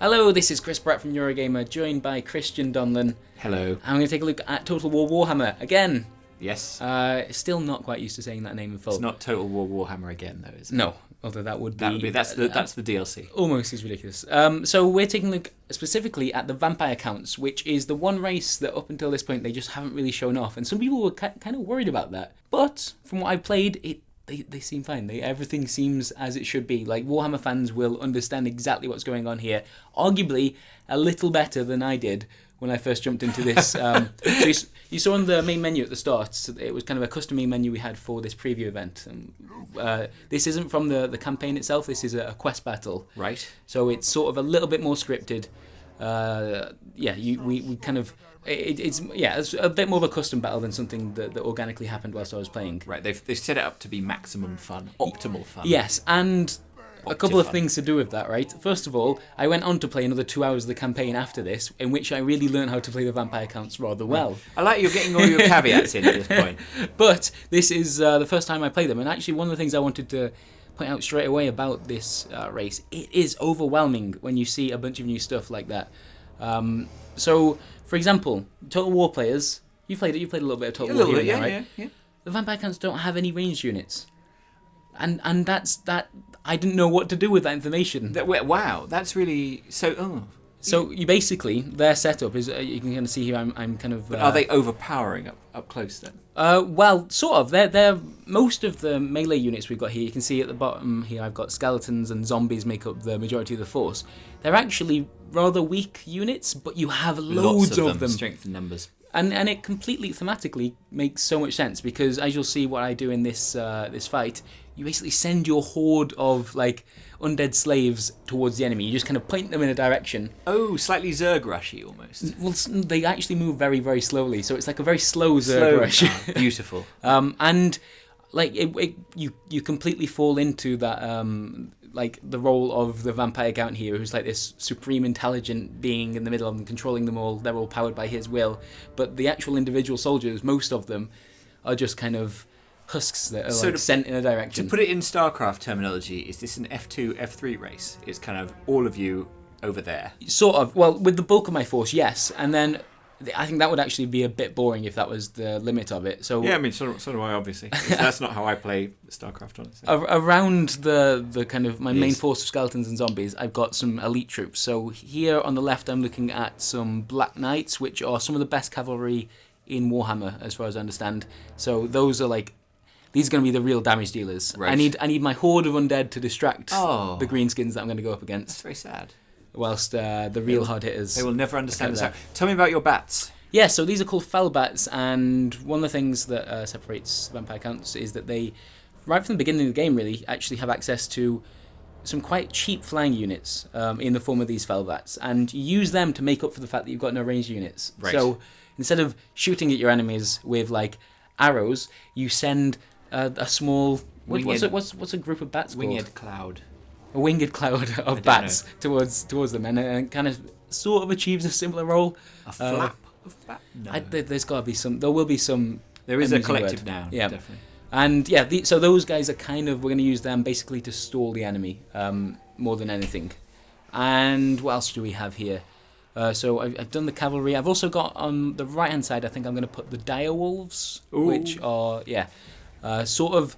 Hello, this is Chris Pratt from Eurogamer, joined by Christian Donlan. Hello. I'm going to take a look at Total War Warhammer again. Yes. Still not quite used to saying that name in full. It's not Total War Warhammer again, though, is it? No, although that would be... That's the DLC. Almost as ridiculous. So we're taking a look specifically at the vampire counts, which is the one race that up until this point they just haven't really shown off, and some people were kind of worried about that. But from what I've played, they seem fine. Everything seems as it should be. Like, Warhammer fans will understand exactly what's going on here. Arguably a little better than I did when I first jumped into this. So you saw on the main menu at the start, so it was kind of a custom main menu we had for this preview event. This isn't from the campaign itself. This is a quest battle. Right. So it's sort of a little bit more scripted. We kind of... It's a bit more of a custom battle than something that organically happened whilst I was playing. Right, they've set it up to be maximum fun, optimal fun. Yes, and a couple of things to do with that, right? First of all, I went on to play another 2 hours of the campaign after this, in which I really learned how to play the vampire counts rather well. I like you're getting all your caveats in at this point. But this is the first time I played them, and actually one of the things I wanted to point out straight away about this race, it is overwhelming when you see a bunch of new stuff like that. So, for example, Total War players, you played a little bit of Total War here, right? Yeah. The vampire counts don't have any ranged units, and that's that. I didn't know what to do with that information. Wow, that's really so. So you basically, their setup is you can kind of see here. I'm kind of. But are they overpowering up close then? Well, sort of. They're most of the melee units we've got here. You can see at the bottom here. I've got skeletons and zombies make up the majority of the force. They're actually rather weak units, but you have loads of them. Strength in numbers. And it completely thematically makes so much sense because as you'll see what I do in this this fight, you basically send your horde of like undead slaves towards the enemy. You just kind of point them in a direction. Oh, slightly Zerg rushy almost. Well, they actually move very, very slowly, so it's like a very slow Zerg rush. Beautiful. And like you completely fall into that like the role of the vampire count here, who's like this supreme intelligent being in the middle of them, controlling them all. They're all powered by his will, but the actual individual soldiers, most of them, are just kind of husks that are sent in a direction. To put it in StarCraft terminology, is this an F2, F3 race? It's kind of all of you over there. Sort of. Well, with the bulk of my force, yes, and then I think that would actually be a bit boring if that was the limit of it. So yeah, I mean, so do I, obviously. That's not how I play StarCraft, honestly. Around the kind of my main force of skeletons and zombies, I've got some elite troops. So here on the left, I'm looking at some Black Knights, which are some of the best cavalry in Warhammer, as far as I understand. So those are like... These are going to be the real damage dealers. Right. I need my horde of undead to distract the greenskins that I'm going to go up against. That's very sad. Whilst the real hard hitters... They will never understand this. Tell me about your bats. Yeah, so these are called fel bats, and one of the things that separates vampire counts is that they, right from the beginning of the game really, actually have access to some quite cheap flying units in the form of these fel bats, and you use them to make up for the fact that you've got no ranged units. Right. So instead of shooting at your enemies with like arrows, you send a small... What's a group of bats called? Winged cloud. A winged cloud of bats towards them, and kind of sort of achieves a similar role. A flap of bat? No. There's got to be some. There will be some. There is a collective noun. Yeah, definitely. And yeah, so those guys are kind of, we're going to use them basically to stall the enemy more than anything. And what else do we have here? So I've done the cavalry. I've also got on the right hand side, I think I'm going to put the dire wolves, which are sort of.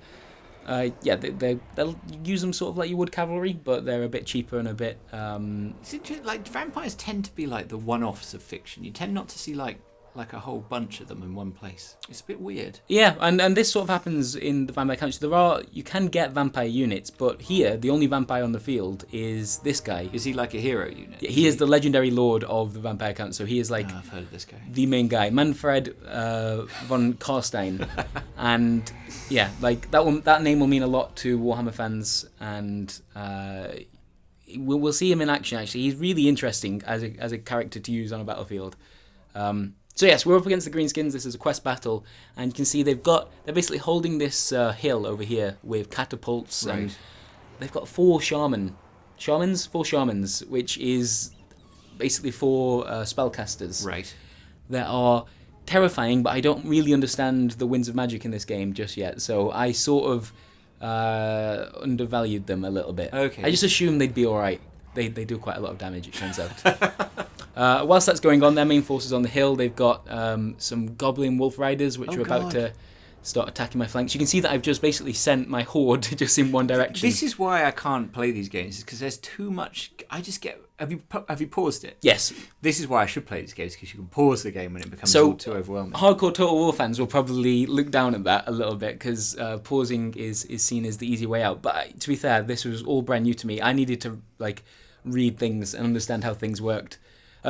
They'll use them sort of like you would cavalry, but they're a bit cheaper and a bit... It's interesting, like, vampires tend to be like the one-offs of fiction. You tend not to see like a whole bunch of them in one place. It's a bit weird. Yeah, and this sort of happens in the vampire counts. You can get vampire units, but here the only vampire on the field is this guy. Is he like a hero unit? Yeah, he is the legendary lord of the vampire count, so he is like... I've heard of this guy. The main guy, Manfred von Karstein. And yeah, like that name will mean a lot to Warhammer fans, and we'll see him in action. Actually, he's really interesting as a character to use on a battlefield. So yes, we're up against the Greenskins. This is a quest battle, and you can see they're basically holding this hill over here with catapults, right. And they've got four shamans, which is basically four spellcasters. Right. That are terrifying, but I don't really understand the winds of magic in this game just yet, so I sort of undervalued them a little bit. Okay. I just assumed they'd be alright. they do quite a lot of damage, it turns out. Whilst that's going on, their main forces on the hill, they've got some goblin wolf riders, which are about to start attacking my flanks. You can see that I've just basically sent my horde just in one direction. This is why I can't play these games, because there's too much. I just get. Have you paused it? Yes. This is why I should play these games, because you can pause the game when it becomes all too overwhelming. Hardcore Total War fans will probably look down at that a little bit, because pausing is seen as the easy way out. But to be fair, this was all brand new to me. I needed to read things and understand how things worked.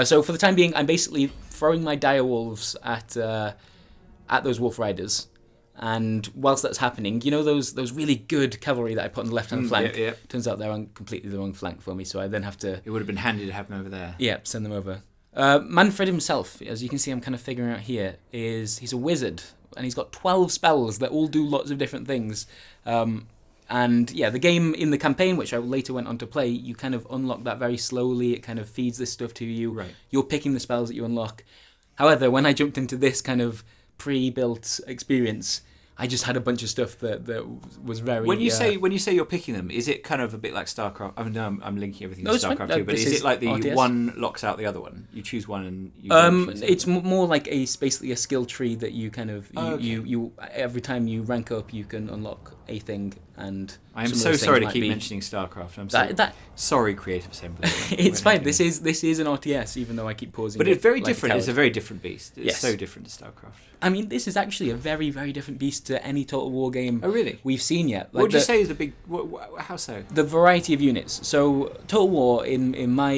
So for the time being, I'm basically throwing my dire wolves at those wolf riders. And whilst that's happening, you know those really good cavalry that I put on the left-hand flank? Yeah. Turns out they're on completely the wrong flank for me, so I then have to... It would have been handy to have them over there. Yeah, send them over. Manfred himself, as you can see I'm kind of figuring out here, he's a wizard, and he's got 12 spells that all do lots of different things. And yeah, the game in the campaign, which I later went on to play, you kind of unlock that very slowly. It kind of feeds this stuff to you. Right. You're picking the spells that you unlock. However, when I jumped into this kind of pre-built experience, I just had a bunch of stuff that was very... When you say you're picking them, is it kind of a bit like StarCraft? I mean, I'm linking everything to StarCraft too, but is it like the RTS. one locks out the other one? You choose one and you it's more like basically a skill tree that you kind of... You every time you rank up, you can unlock a thing, and... I am so sorry to keep mentioning StarCraft. I'm sorry, Creative Assembly. It's fine. This is an RTS, even though I keep pausing. But it's very different. It's a very different beast. It's so different to StarCraft. I mean, this is actually a very, very different beast to any Total War game we've seen yet. What would you say is the big... how so? The variety of units. So, Total War, in my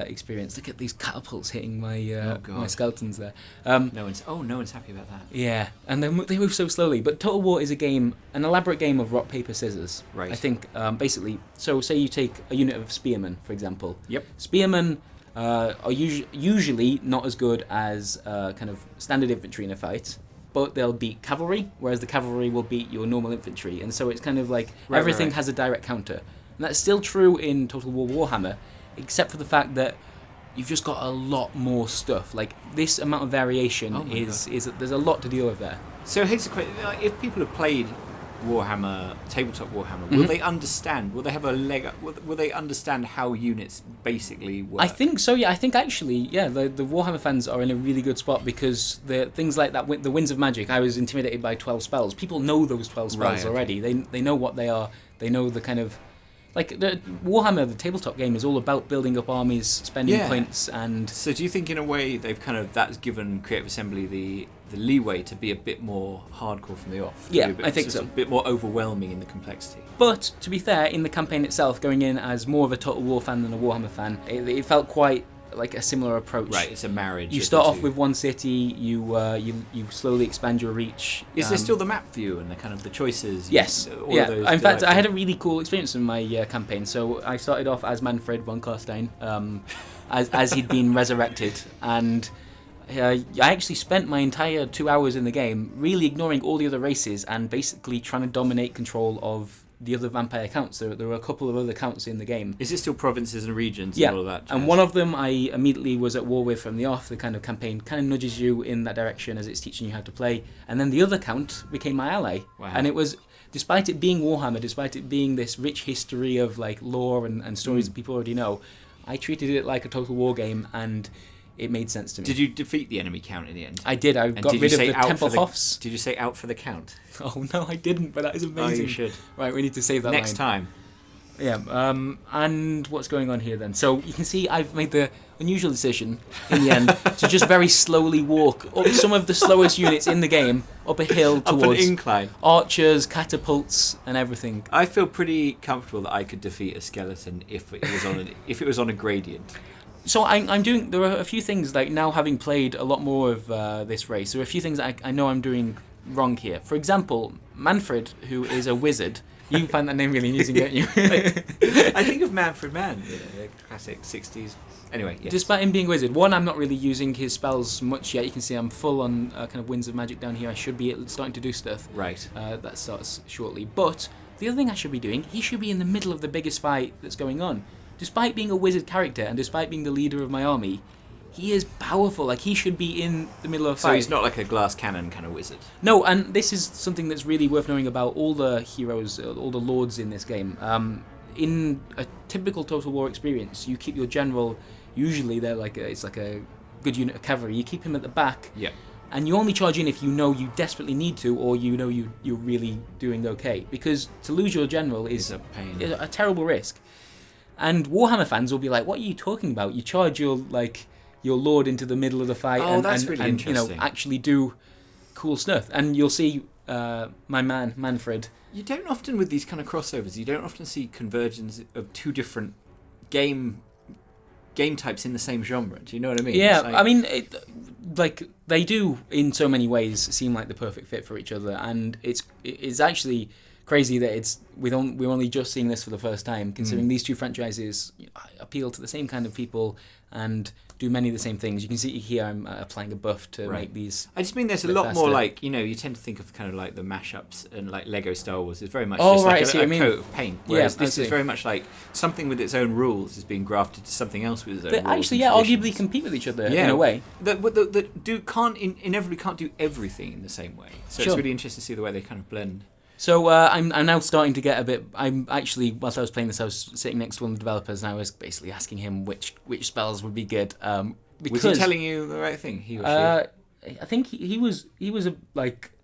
experience, look at these catapults hitting my skeletons there. No one's happy about that. Yeah, and they move so slowly. But Total War is an elaborate game of rock, paper, scissors. Right. I think, basically, so say you take a unit of spearmen, for example. Yep. Spearmen are usually not as good as kind of standard infantry in a fight, but they'll beat cavalry, whereas the cavalry will beat your normal infantry. And so it's kind of like everything has a direct counter. And that's still true in Total War Warhammer, except for the fact that you've just got a lot more stuff. Like, this amount of variation is there's a lot to deal with there. So here's the question. If people have played Warhammer, tabletop Warhammer, will they understand? Will they have a leg up? Will they understand how units basically work? I think so, yeah. I think actually, yeah, the Warhammer fans are in a really good spot, because the things like that, the Winds of Magic, I was intimidated by 12 spells. People know those 12 spells already. They know what they are. They know the kind of... Like, the Warhammer, the tabletop game, is all about building up armies, spending points, and... So do you think, in a way, that's given Creative Assembly the leeway to be a bit more hardcore from the off? Yeah, I think so. A bit more overwhelming in the complexity. But, to be fair, in the campaign itself, going in as more of a Total War fan than a Warhammer fan, it felt quite like a similar approach. Right, it's a marriage. You start off with one city, you slowly expand your reach. Is there still the map view and the choices? Yes. In fact, I had a really cool experience in my campaign. So I started off as Manfred von Karstein, as he'd been resurrected, and I actually spent my entire 2 hours in the game really ignoring all the other races and basically trying to dominate control of the other vampire counts. There were a couple of other counts in the game. Is it still provinces and regions and all of that? And one of them I immediately was at war with from the off. The kind of campaign kind of nudges you in that direction as it's teaching you how to play. And then the other count became my ally. Wow. And it was, despite it being Warhammer, despite it being this rich history of like lore and stories that people already know, I treated it like a Total War game, and it made sense to me. Did you defeat the enemy count in the end? I did. I got rid of the Temple Hoffs. Did you say out for the count? Oh, no, I didn't, but that is amazing. Oh, you should. Right, we need to save that next time. Yeah, and what's going on here then? So you can see I've made the unusual decision in the end to just very slowly walk up some of the slowest units in the game, up a hill towards up an incline, archers, catapults, and everything. I feel pretty comfortable that I could defeat a skeleton if it was on a gradient. So I'm doing. There are a few things, like now having played a lot more of this race. There are a few things that I know I'm doing wrong here. For example, Manfred, who is a wizard. You find that name really amusing, don't you? I think of Manfred Mann, the classic 60s. Anyway, yes. Despite him being a wizard, I'm not really using his spells much yet. You can see I'm full on kind of Winds of Magic down here. I should be starting to do stuff. Right. That starts shortly. But the other thing I should be doing, he should be in the middle of the biggest fight that's going on. Despite being a wizard character and despite being the leader of my army, he is powerful. Like, he should be in the middle of a fight. So he's not like a glass cannon kind of wizard? No, and this is something that's really worth knowing about all the heroes, all the lords in this game. in a typical Total War experience, you keep your general. Usually, they're it's like a good unit of cavalry. You keep him at the back. Yeah. And you only charge in if you know you desperately need to, or you know you're really doing okay. Because to lose your general is a pain. A terrible risk. And Warhammer fans will be like, "What are you talking about? You charge your lord into the middle of the fight, that's really interesting. actually do cool stuff." And you'll see my man Manfred. You don't often, with these kind of crossovers, you don't often see convergence of two different game types in the same genre. Do you know what I mean? Yeah, I mean, they do in so many ways seem like the perfect fit for each other, and it's actually crazy that we're only just seeing this for the first time, considering these two franchises appeal to the same kind of people and do many of the same things. You can see here I'm applying a buff to make these. I just mean there's a lot faster. more you tend to think of kind of like the mashups and like Lego Star Wars is very much just like a coat of paint, whereas this is very much like something with its own rules is being grafted to something else with its own rules. They actually, arguably compete with each other in a way. That inevitably can't do everything in the same way. So it's really interesting to see the way they kind of blend. So I'm now starting to get a bit. I'm actually, whilst I was playing this, I was sitting next to one of the developers, and I was basically asking him which spells would be good. Was he telling you the right thing? He or she? I think he was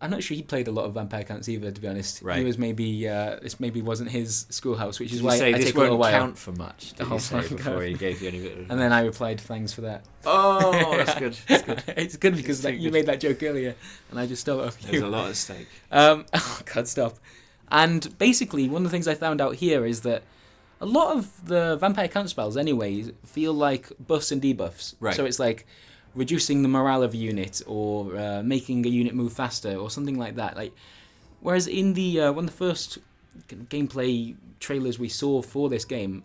I'm not sure he played a lot of Vampire Counts either, to be honest. Right. He was maybe this maybe wasn't his schoolhouse, which is why I this take won't count for much. Did you say before he gave you any bit of... And then I replied, "Thanks for that." Oh, that's good. That's good. It's good because you made that joke earlier, and I just stole it off you. There's a lot at stake. Oh God, stop. And basically, one of the things I found out here is that a lot of the Vampire Count spells, anyway, feel like buffs and debuffs. Right. So it's like reducing the morale of a unit, or making a unit move faster, or something like that. Whereas in the one of the first gameplay trailers we saw for this game,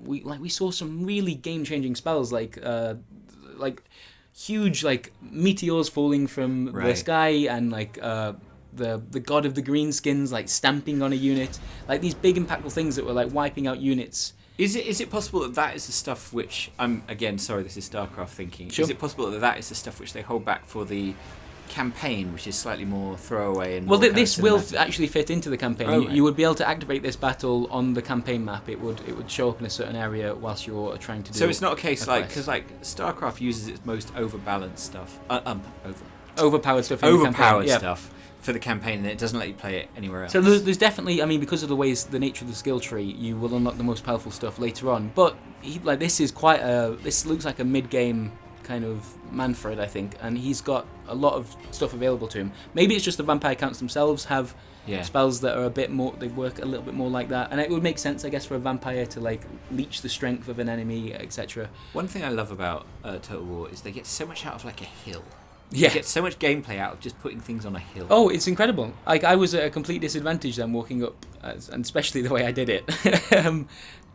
we saw some really game-changing spells, like huge meteors falling from the sky, and the god of the greenskins stamping on a unit, these big impactful things that were wiping out units. Is it possible that is the stuff which sorry, this is StarCraft thinking. Sure. Is it possible that is the stuff which they hold back for the campaign, which is slightly more throwaway and this will actually fit into the campaign. Oh, right. You would be able to activate this battle on the campaign map. It would show up in a certain area whilst you're trying to do. So it's not a case because StarCraft uses its most overbalanced stuff, overpowered stuff. Stuff for the campaign, and it doesn't let you play it anywhere else. So there's definitely, because of the nature of the skill tree, you will unlock the most powerful stuff later on. But this looks like a mid-game kind of Manfred, I think, and he's got a lot of stuff available to him. Maybe it's just the Vampire Counts themselves have spells that are a bit more, they work a little bit more like that, and it would make sense, I guess, for a vampire to leech the strength of an enemy, etc. One thing I love about Total War is they get so much out of a hill. Yeah. You get so much gameplay out of just putting things on a hill. Oh, it's incredible. I was at a complete disadvantage then walking up, and especially the way I did it.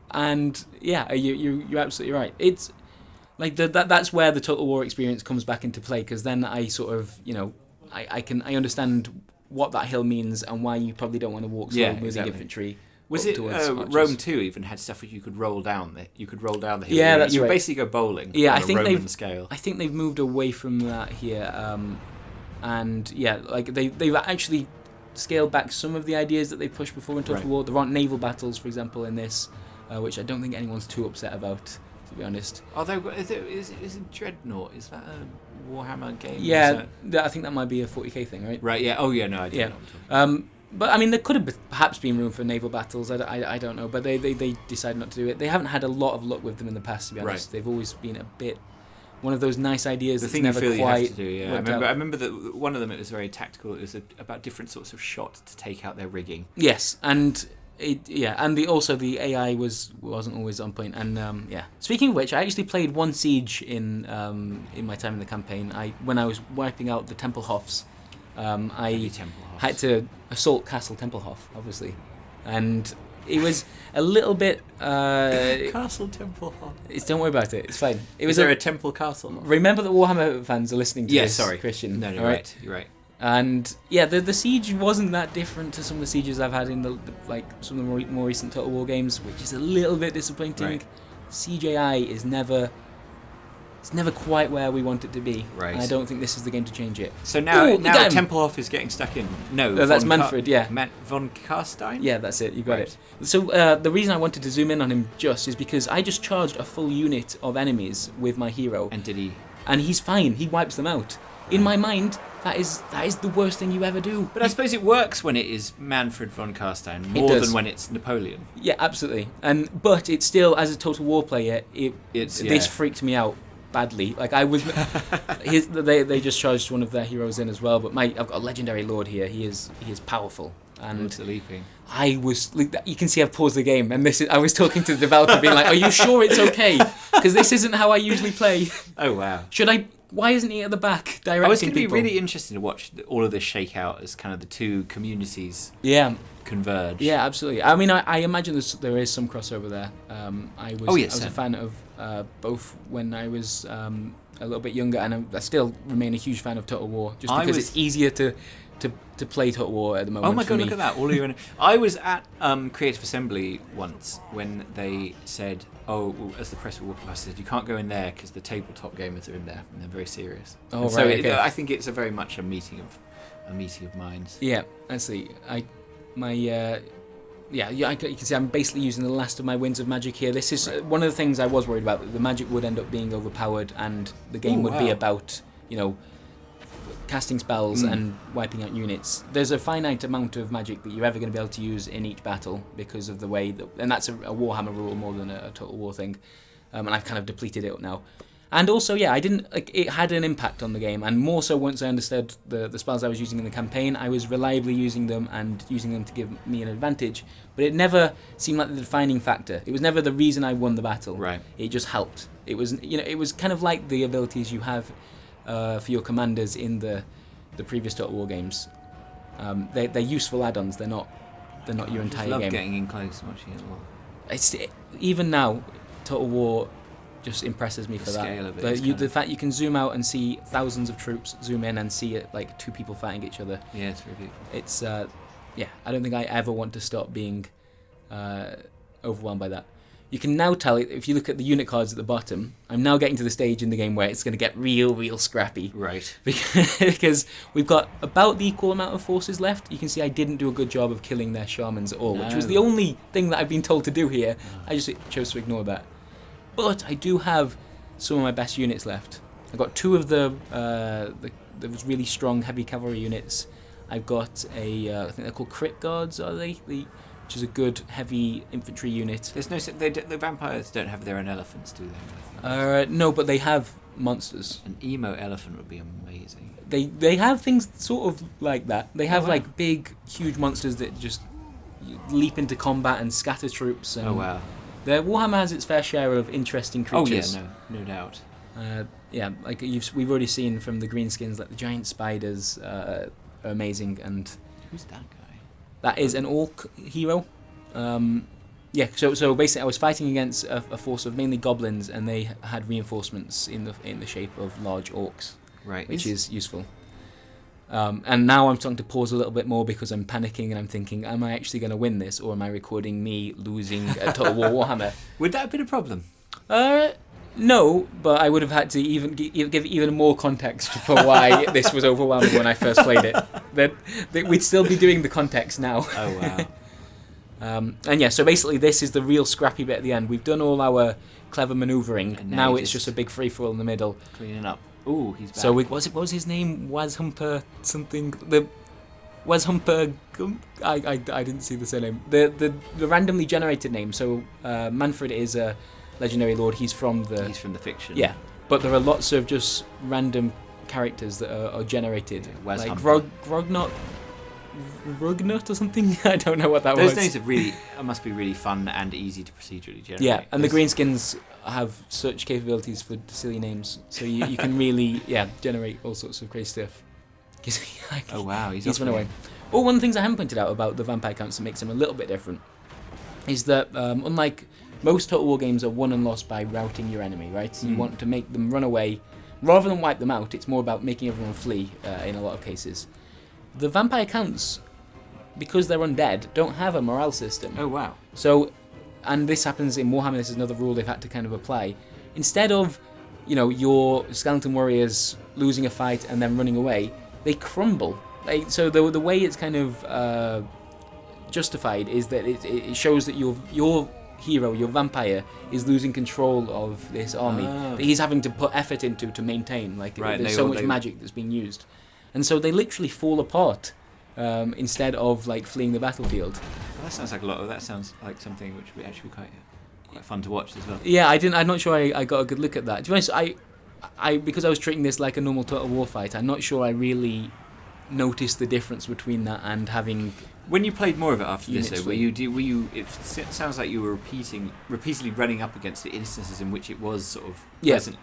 And yeah, you're absolutely right. It's that's where the Total War experience comes back into play, because then I sort of, I understand what that hill means and why you probably don't want to walk slow moving infantry. Was it Rome 2 even had stuff where you could roll down the hill? Yeah, that's right. You basically go bowling. Yeah, on a Roman scale. I think they've moved away from that here, and yeah, they've actually scaled back some of the ideas that they pushed before in Total War. There aren't naval battles, for example, in this, which I don't think anyone's too upset about, to be honest. Although, is it Dreadnought? Is that a Warhammer game? Yeah, I think that might be a 40k thing, right? Right. Yeah. Oh yeah. No, I don't know. But there could have perhaps been room for naval battles. I don't know, but they decided not to do it. They haven't had a lot of luck with them in the past, to be honest. They've always been a bit one of those nice ideas that's never quite you have to do. Yeah, I remember that one of them. It was very tactical. It was about different sorts of shot to take out their rigging. Yes, and the AI wasn't always on point. And speaking of which, I actually played one siege in my time in the campaign. When I was wiping out the Tempelhofs. I had to assault Castle Tempelhof, obviously, and it was a little bit. Castle Tempelhof. Don't worry about it. It's fine. Was there a temple castle? Remember that Warhammer fans are listening to this. Sorry, Christian. No, you're right. You're right. And yeah, the siege wasn't that different to some of the sieges I've had in some of the more recent Total War games, which is a little bit disappointing. Right. Siege AI is never it's never quite where we want it to be. Right. And I don't think this is the game to change it. So now Tempelhof is getting stuck in. No, that's Manfred, yeah. Von Karstein? Yeah, that's it, you got it. So the reason I wanted to zoom in on him just is because I just charged a full unit of enemies with my hero. And did he? And he's fine, he wipes them out. In my mind, that is the worst thing you ever do. But I suppose it works when it is Manfred von Karstein more than when it's Napoleon. Yeah, absolutely. But it's still, as a Total War player, this freaked me out badly. Like I was, they just charged one of their heroes in as well. But I've got a legendary lord here. He is powerful. And I was, you can see I've paused the game, and I was talking to the developer, being like, "Are you sure it's okay? Because this isn't how I usually play." Oh wow! Why isn't he at the back directing I was going to be people? really interested to watch all of this shake out as kind of the two communities converge. Yeah, absolutely. I mean, I imagine there is some crossover there. I was a fan of both when I was a little bit younger, and I still remain a huge fan of Total War, just because it's easier to play Total War at the moment. Oh my god, look at that! All your I was at Creative Assembly once when they said, as the press were walking past, said you can't go in there because the tabletop gamers are in there and they're very serious. Oh, so right. Okay. I think it's very much a meeting of minds. Yeah, I see. You can see I'm basically using the last of my winds of magic here. This is one of the things I was worried about, that the magic would end up being overpowered and the game would be about, casting spells and wiping out units. There's a finite amount of magic that you're ever going to be able to use in each battle because of the way and that's a Warhammer rule more than a Total War thing. And I've kind of depleted it now. And also, I didn't it had an impact on the game, and more so once I understood the spells I was using in the campaign, I was reliably using them and using them to give me an advantage. But it never seemed like the defining factor. It was never the reason I won the battle. Right. It just helped. It was it was kind of like the abilities you have for your commanders in the previous Total War games. They're useful add-ons. They're not your entire game. I love getting in close and watching it all. Even now, Total War just impresses me for that. Scale of it the fact you can zoom out and see thousands of troops, zoom in and see it like two people fighting each other. Yeah, it's really beautiful. It's I don't think I ever want to stop being overwhelmed by that. You can now tell, if you look at the unit cards at the bottom, I'm now getting to the stage in the game where it's going to get real scrappy. Right. Because we've got about the equal amount of forces left. You can see I didn't do a good job of killing their shamans at all, which was the only thing that I've been told to do here. I just chose to ignore that. But I do have some of my best units left. I've got two of the really strong heavy cavalry units. I've got I think they're called crit guards, are they? Which is a good heavy infantry unit. There's no the vampires don't have their own elephants, do they? No, but they have monsters. An emo elephant would be amazing. They have things sort of like that. They have like big, huge monsters that just leap into combat and scatter troops. And Warhammer has its fair share of interesting creatures. Oh yeah, no doubt. Like we've already seen from the greenskins, like the giant spiders are amazing. And who's that guy? That is an orc hero. So basically I was fighting against a force of mainly goblins, and they had reinforcements in the shape of large orcs, right? Which is useful. And now I'm starting to pause a little bit more because I'm panicking and I'm thinking, am I actually going to win this, or am I recording me losing a Total War Warhammer? Would that have been a problem? No, but I would have had to even give even more context for why this was overwhelming when I first played it. That we'd still be doing the context now. Oh wow. So basically this is the real scrappy bit at the end. We've done all our clever manoeuvring. Now it's just a big free-for-all in the middle. Cleaning up. Ooh, he's back. So what was his name? Wazhumper something. The Wazhumper. I didn't see the surname. The randomly generated name. So Manfred is a legendary lord. He's from the fiction. Yeah, but there are lots of just random characters that are generated. Yeah, like Rugnut or something. I don't know what that was. Those names must be really fun and easy to procedurally generate. Yeah, and the greenskins have such capabilities for silly names, so you can really generate all sorts of crazy stuff. Oh wow, he's run away. One of the things I haven't pointed out about the vampire counts that makes them a little bit different is that unlike most Total War games are won and lost by routing your enemy, right? So you want to make them run away. Rather than wipe them out, it's more about making everyone flee in a lot of cases. The vampire counts, because they're undead, don't have a morale system. Oh, wow. So, and this happens in Warhammer, this is another rule they've had to kind of apply. Instead of your skeleton warriors losing a fight and then running away, they crumble. So the way it's kind of justified is that it shows that your hero, your vampire, is losing control of this army that he's having to put effort into to maintain. There's so much magic that's being used, and so they literally fall apart instead of fleeing the battlefield. Well, that sounds like that sounds like something which would actually be quite fun to watch as well. Yeah, I'm not sure I got a good look at that. To be honest, I because I was treating this like a normal Total War fight, I'm not sure I really noticed the difference between that and having. When you played more of it after this, though, were you? It sounds like you were repeatedly running up against the instances in which it was sort of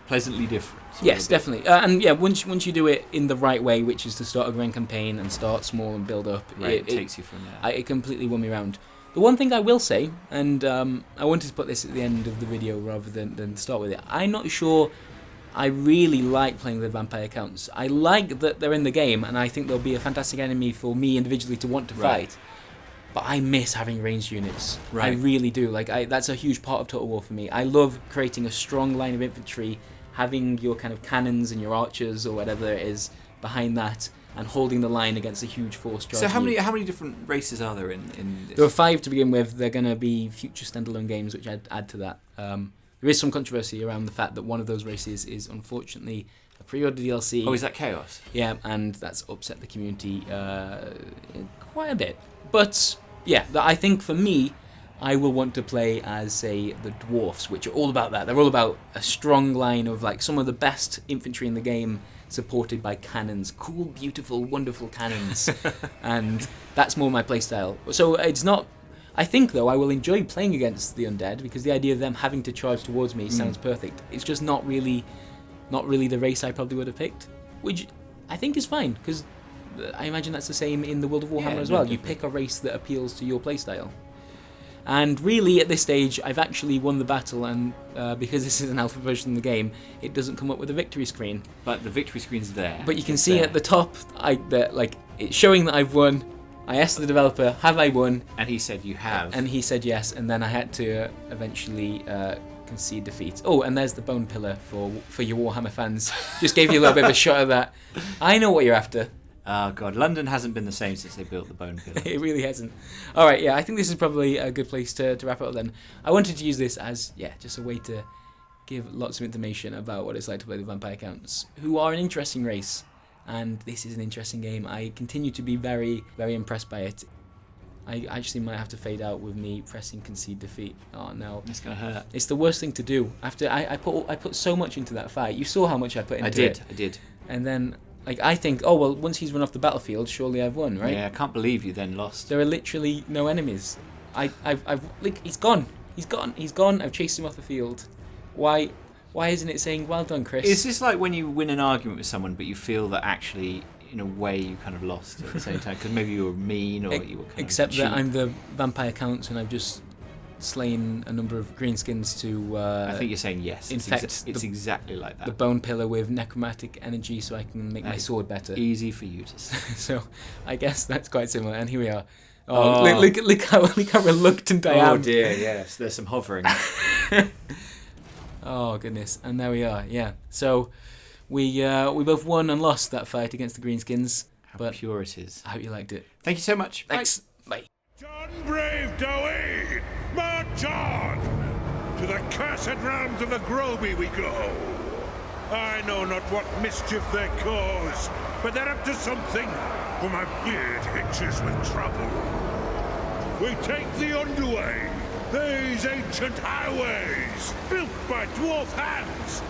pleasantly different. Yes, definitely, and once you do it in the right way, which is to start a grand campaign and start small and build up, it takes you from there. It completely won me around. The one thing I will say, and I wanted to put this at the end of the video rather than start with it, I'm not sure I really like playing the vampire counts. I like that they're in the game, and I think they'll be a fantastic enemy for me individually to want to fight. But I miss having ranged units. I really do. That's a huge part of Total War for me. I love creating a strong line of infantry, having your kind of cannons and your archers or whatever it is behind that, and holding the line against a huge force. So how many different races are there in this? There are 5 to begin with. They're going to be future standalone games, which I'd add to that. There is some controversy around the fact that one of those races is unfortunately a pre-order DLC. Oh, is that Chaos? Yeah, and that's upset the community quite a bit. But yeah, I think for me, I will want to play as, say, the Dwarfs, which are all about that. They're all about a strong line of some of the best infantry in the game, supported by cannons, cool, beautiful, wonderful cannons, and that's more my playstyle. So it's not. I think, though, I will enjoy playing against the undead because the idea of them having to charge towards me sounds perfect. It's just not really the race I probably would have picked, which I think is fine because I imagine that's the same in the World of Warhammer as well. You pick a race that appeals to your playstyle. And really, at this stage, I've actually won the battle, and because this is an alpha version of the game, it doesn't come up with a victory screen. But the victory screen's there. But you can see at the top, it's showing that I've won. I asked the developer, have I won? And he said, you have. And he said yes, and then I had to eventually concede defeat. Oh, and there's the bone pillar for your Warhammer fans. Just gave you a little bit of a shot of that. I know what you're after. Oh, God. London hasn't been the same since they built the bone pillar. It really hasn't. All right, I think this is probably a good place to wrap it up then. I wanted to use this as, just a way to give lots of information about what it's like to play the Vampire Counts, who are an interesting race. And this is an interesting game. I continue to be very, very impressed by it. I actually might have to fade out with me pressing concede defeat. Oh no, it's gonna hurt. It's the worst thing to do. After I put so much into that fight. You saw how much I put into it. I did. And then I think, oh well, once he's run off the battlefield, surely I've won, right? Yeah, I can't believe you then lost. There are literally no enemies. He's gone. He's gone. I've chased him off the field. Why isn't it saying, well done, Chris? Is this like when you win an argument with someone, but you feel that actually, in a way, you kind of lost at the same time? Because maybe you were mean or you were kind Except of cheap. that I'm the Vampire Counts and I've just slain a number of greenskins to... I think you're saying yes. It's exactly like that. The bone pillar with necromantic energy so I can make my sword better. Easy for you to say. So I guess that's quite similar. And here we are. Oh. Look how reluctant I am. Oh dear, yes. There's some hovering. Oh goodness, and there we are. Yeah, so we both won and lost that fight against the greenskins. How pure it is. I hope you liked it. Thank you so much. Thanks. Bye. John Brave Dowie, march on! To the cursed realms of the Groby we go. I know not what mischief they cause, but they're up to something, for my beard hitches with trouble. We take the underway. These ancient highways, built by dwarf hands,